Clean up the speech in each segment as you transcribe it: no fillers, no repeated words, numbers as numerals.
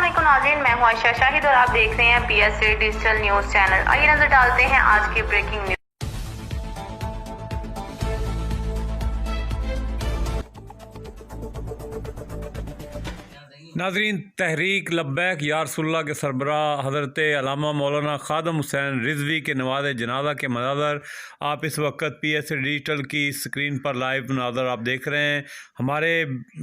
अस्सलामुअलैकुम नाज़रीन, मैं हूं आयशा शाहिद और आप देख रहे हैं PSA डिजिटल न्यूज़ चैनल। आइए नजर डालते हैं आज की ब्रेकिंग न्यूज़। नाज़रीन, तहरीक लब्बैक या रसूलुल्लाह के सरबराह हज़रत अल्लामा मौलाना ख़ादम हुसैन रिज़वी के नवाज़ जनाज़ा के मनाज़र आप इस वक्त PSA डिजिटल की स्क्रीन पर लाइव मनाज़र आप देख रहे हैं। हमारे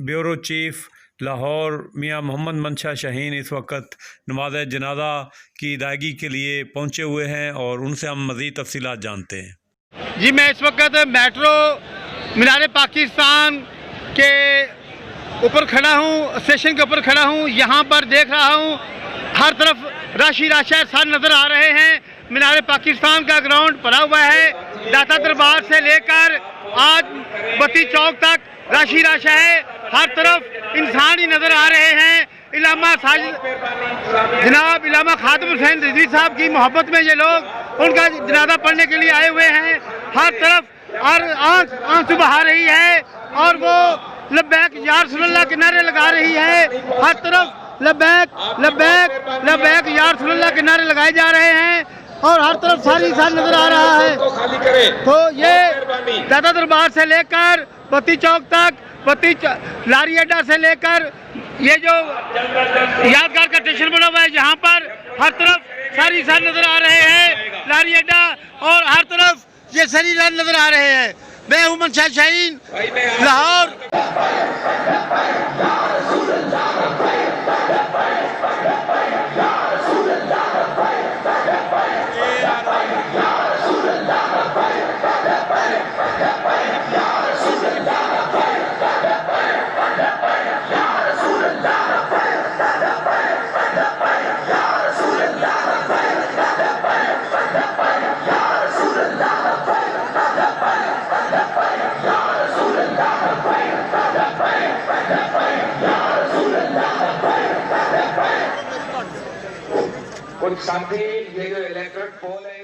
ब्यूरो चीफ़ लाहौर मियाँ मोहम्मद मंशा शाहीन इस वक्त नमाज़ जनाज़ा की अदायगी के लिए पहुँचे हुए हैं और उनसे हम मज़ीद तफ़सीलात जानते हैं। जी, मैं इस वक्त मेट्रो मीनार पाकिस्तान के ऊपर खड़ा हूँ, स्टेशन के ऊपर खड़ा हूँ। यहाँ पर देख रहा हूँ हर तरफ रश ही रश है, सर नज़र आ रहे हैं। मीनार पाकिस्तान का ग्राउंड भरा हुआ है। दाता दरबार से लेकर आज बत्ती चौक तक रश ही रश है। हर तरफ इंसान ही नज़र आ रहे हैं। जनाब इलामा खादम हुसैन रिजवी साहब की मोहब्बत में ये लोग उनका जनाजा पढ़ने के लिए आए हुए हैं। हर तरफ और आंसू बहा रही है और वो लब्बैक या रसूलुल्लाह के नारे लगा रही है। हर तरफ लब्बैक लब्बैक लब्बैक या रसूलुल्लाह के नारे लगाए जा रहे हैं और हर तरफ सारी इंसान नजर आ रहा है। तो ये दादा दरबार से लेकर बत्ती चौक तक, लारी अड्डा से लेकर ये जो यादगार का स्टेशन बना हुआ है, यहाँ पर हर तरफ सारी इंसान नजर आ रहे हैं। लारी अड्डा और हर तरफ ये सारी इंसान नजर आ रहे हैं। मैं हूं मंशा शाहीन, लाहौर। कुछ साथी ये जो इलेक्ट्रिक पोल है